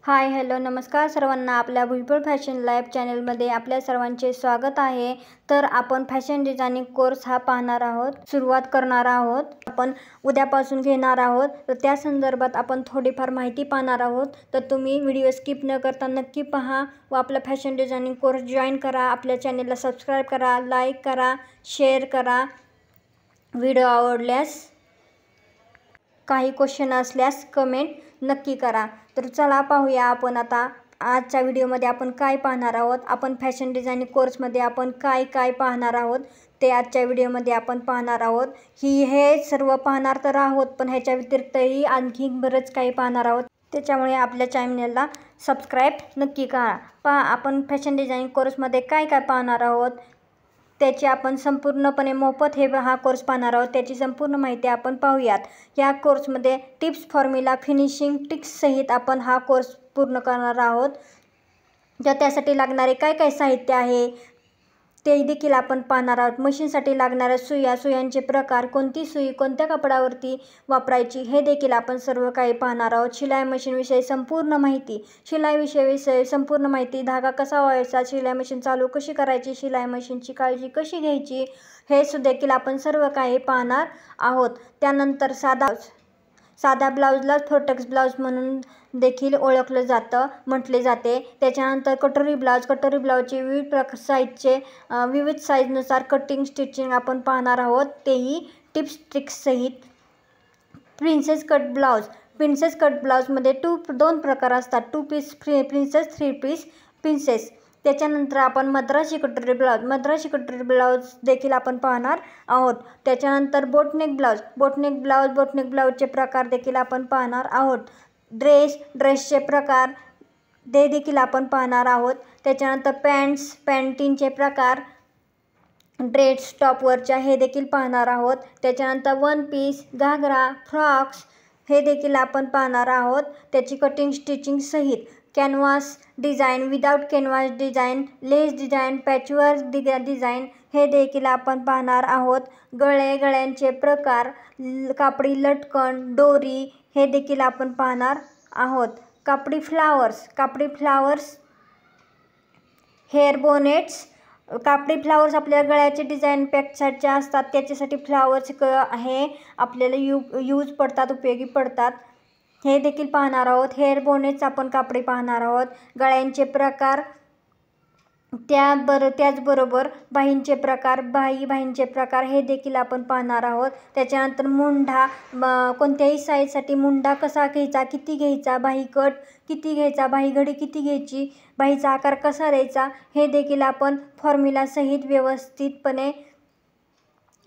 Hi hello नमस्कार सर्वांना, आपल्या भुजबळ फॅशन लाईफ चॅनलमध्ये आपल्या सर्वांचे स्वागत आहे। तर आपण फॅशन डिझायनिंग कोर्स हा पाहणार आहोत, सुरुवात करणार आहोत। आपण उद्यापासून घेणार आहोत, तर त्या संदर्भात आपण थोडीफार माहिती पाहणार आहोत। तर तुम्ही व्हिडिओ स्किप न करता नक्की पहा व आपला फॅशन डिझायनिंग कोर्स जॉईन करा। आपल्या चॅनलला सबस्क्राईब करा, लाईक करा, शेअर करा। व्हिडिओ आवडल्यास काही क्वेश्चन असल्यास कमेंट नक्की करा। तर चला पाहूया आपण आता आजच्या व्हिडिओमध्ये आपण काय पाहणार आहोत। आपण फॅशन डिझायनिंग कोर्समध्ये आपण काय पाहणार आहोत ते आजच्या व्हिडिओमध्ये आपण पाहणार आहोत। हे सर्व पाहणार तर आहोत, पण ह्याच्या व्यतिरिक्तही आणखी बरंच काही पाहणार आहोत। त्याच्यामुळे आपल्या चॅनलला सबस्क्राईब नक्की करा। पहा आपण फॅशन डिझायनिंग कोर्समध्ये काय पाहणार आहोत त्याची आपण संपूर्णपणे मोफत हा कोर्स पाहणार आहोत। त्याची संपूर्ण माहिती आपण पाहूयात। या कोर्समध्ये टिप्स, फॉर्म्युला, फिनिशिंग टिप्स सहित आपण हा कोर्स पूर्ण करणार आहोत। तर त्यासाठी लागणारे काय साहित्य आहे ते देखील आपण पाहणार आहोत। मशीनसाठी लागणाऱ्या सुयांचे प्रकार, कोणती सुई कोणत्या कपडावरती वापरायची हे देखील आपण सर्व काही पाहणार आहोत। शिलाई मशीनविषयी संपूर्ण माहिती, शिलाईविषयी संपूर्ण माहिती, धागा कसा व्हायचा, शिलाई मशीन चालू कशी करायची, शिलाई मशीनची काळजी कशी घ्यायची हे सुद्धा आपण सर्व काही पाहणार आहोत। त्यानंतर साधा ब्लाउजला फोर्टेक्स ब्लाउज म्हणून देखील म्हटले जाते। त्याच्यानंतर कटोरी ब्लाउजची विविध साईजचे विविध साईजनुसार कटिंग स्टिचिंग आपण पाहणार आहोत, तेही टिप्स ट्रिक्स सहित। प्रिन्सेस कट ब्लाउजमध्ये दोन प्रकार असतात, 2 पीस प्रिन्सेस, 3 पीस प्रिन्सेस। त्याच्यानंतर आपण मद्रासी कटोरी ब्लाउज देखील आपण पाहणार आहोत। त्याच्यानंतर बोटनेक ब्लाउजचे प्रकार देखील आपण पाहणार आहोत। ड्रेसचे प्रकार ते देखील आपण पाहणार आहोत। त्याच्यानंतर पॅन्टींचे प्रकार, ड्रेस टॉपवरच्या हे देखील पाहणार आहोत। त्याच्यानंतर वन पीस, घागरा, फ्रॉक्स हे देखील आपण पाहणार आहोत, त्याची कटिंग स्टिचिंग सहित। Canvas design, without canvas design, lace design, patchwork design हे देखील आपण पाहणार आहोत। गळ्यांचे प्रकार, कापडी लटकन, दोरी हे देखील आपण पाहणार आहोत। कापडी फ्लावर्स, हेअर बोनेट्स, कापडी फ्लावर्स आपल्या गळ्याचे डिझाईन पॅकसाईडचे असतात, त्याच्यासाठी फ्लावर्स हे आपल्याला उपयोगी पडतात, हे देखील पाहणार आहोत। हेअर बोनेट्स आपण कापडी पाहणार आहोत। गळ्यांचे प्रकार, त्याचबरोबर बाहींचे प्रकार हे देखील आपण पाहणार आहोत। त्याच्यानंतर मुंढा, कोणत्याही साईजसाठी मुंढा कसा घ्यायचा, किती घ्यायचा, बाही कट किती घ्यायचा, बाही घडी किती घ्यायची, बाहीचा आकार कसा द्यायचा हे देखील आपण फॉर्म्युला सहित व्यवस्थितपणे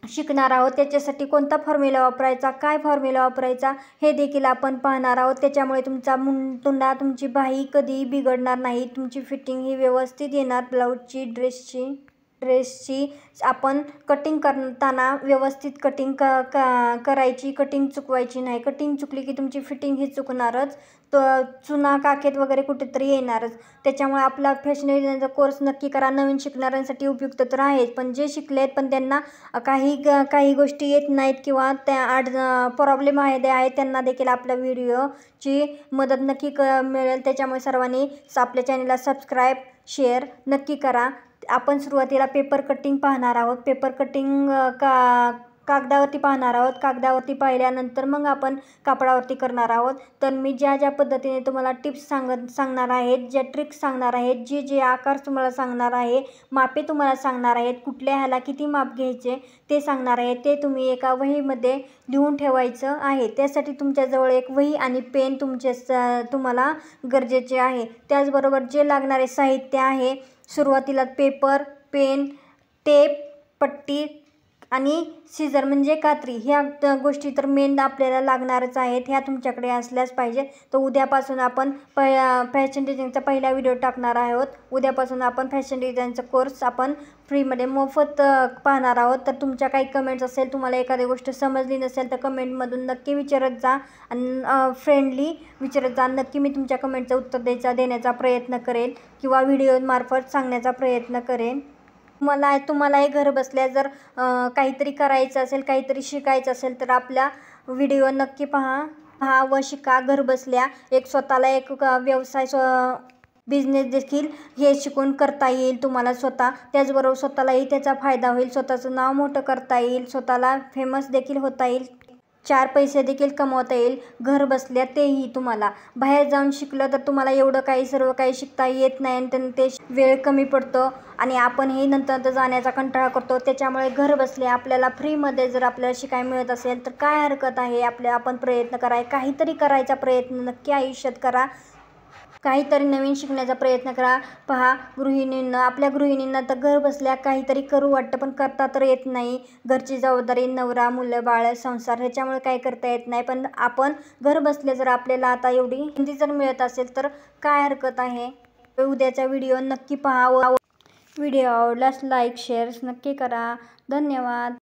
शिकणार आहोत। त्याच्यासाठी कोणता फॉर्म्युला वापरायचा, काय फॉर्म्युला वापरायचा हे देखील आपण पाहणार आहोत। त्याच्यामुळे तुमची बाही कधीही बिघडणार नाही, तुमची फिटिंग ही व्यवस्थित येणार। ब्लाऊजची, ड्रेसची आपण कटिंग करताना व्यवस्थित कटिंग करायची, कटिंग चुकवायची नाही। कटिंग चुकली की तुमची फिटिंग ही चुकणारच, चुना काखेत वगैरे कुठेतरी येणारच। त्याच्यामुळे आपला फॅशन डिझायनिंगचा कोर्स नक्की करा। नवीन शिकणाऱ्यांसाठी उपयुक्त तर आहेच, पण जे शिकलेत पण त्यांना काही गोष्टी येत नाहीत किंवा त्या प्रॉब्लेम आहे त्यांना देखील आपल्या व्हिडिओची मदत नक्की मिळेल। त्याच्यामुळे सर्वांनी आपल्या चॅनलला सबस्क्राईब, शेअर नक्की करा। आपण सुरुवातीला पेपर कटिंग पाहणार आहोत। पेपर कटिंग कागदावरती पाहणार आहोत। कागदावरती पाहिल्यानंतर मग आपण कापडावरती करणार आहोत। तर मी ज्या पद्धतीने तुम्हाला टिप्स सांगणार आहेत, ज्या ट्रिक्स सांगणार आहेत, जे आकार तुम्हाला सांगणार आहे, मापे तुम्हाला सांगणार आहेत, कुठल्या ह्याला किती माप घ्यायचे ते सांगणार आहे, ते तुम्ही एका वहीमध्ये लिहून ठेवायचं आहे। त्यासाठी तुमच्याजवळ एक वही आणि पेन तुम्हाला गरजेचे आहे। त्याचबरोबर जे लागणारे साहित्य आहे, सुरुवातीला पेपर, पेन, टेप, पट्टी आणि सीझर म्हणजे कात्री, ह्या गोष्टी तर मेन आपल्याला लागणारच आहेत, ह्या तुमच्याकडे असल्याच पाहिजे। तर उद्यापासून आपण फॅशन डिझाईनचा पहिला व्हिडिओ टाकणार आहोत। उद्यापासून आपण फॅशन डिझाईनचा कोर्स आपण फ्रीमध्ये मोफत पाहणार आहोत। तर तुमच्या काही कमेंट्स असेल, तुम्हाला एखादी गोष्ट समजली नसेल तर कमेंटमधून नक्की विचारत जा आणि फ्रेंडली विचारत जा। नक्की मी तुमच्या कमेंटचं उत्तर देण्याचा प्रयत्न करेन किंवा व्हिडिओमार्फत सांगण्याचा प्रयत्न करेन। तुम्हालाही घर बसल्या जर काहीतरी करायचं असेल, काहीतरी शिकायचं असेल तर आपला व्हिडिओ नक्की पहा। हा व शिका. घर बसल्या एक स्वतःला एक व्यवसाय बिझनेस देखील हे शिकून करता येईल तुम्हाला स्वतः. त्याचबरोबर स्वतःलाही त्याचा फायदा होईल, स्वतःचं नाव मोठं करता येईल, स्वतःला फेमस देखील होता येईल, 4 पैसे देखील कमवता येईल घर बसल्या. तेही तुम्हाला बाहेर जाऊन शिकलं तर तुम्हाला एवढं काही सर्व काही शिकता येत नाही आणि ते वेळ कमी पडतो आणि आपण हे नंतर जाण्याचा कंटाळा करतो. त्याच्यामुळे घर बसल्या आपल्याला फ्रीमध्ये जर आपल्याला शिकायला मिळत असेल तर काय हरकत आहे. आपण प्रयत्न काहीतरी करायचा प्रयत्न नक्की आयुष्यात करा. काहीतरी नवीन शिकण्याचा प्रयत्न करा. पहा आपल्या गृहिणींना तर घर बसल्या काहीतरी करू वाटतं पण करता तर येत नाही. घरची जबाबदारी, नवरा, मुलं, बाळ, संसार ह्याच्यामुळे काही करता येत नाही. पण आपण घर बसल्या जर आपल्याला आता एवढी संधी जर मिळत असेल तर काय हरकत आहे. उद्याचा व्हिडिओ नक्की पहा. व्हिडिओ आवडल्यास लाईक शेअर नक्की करा. धन्यवाद.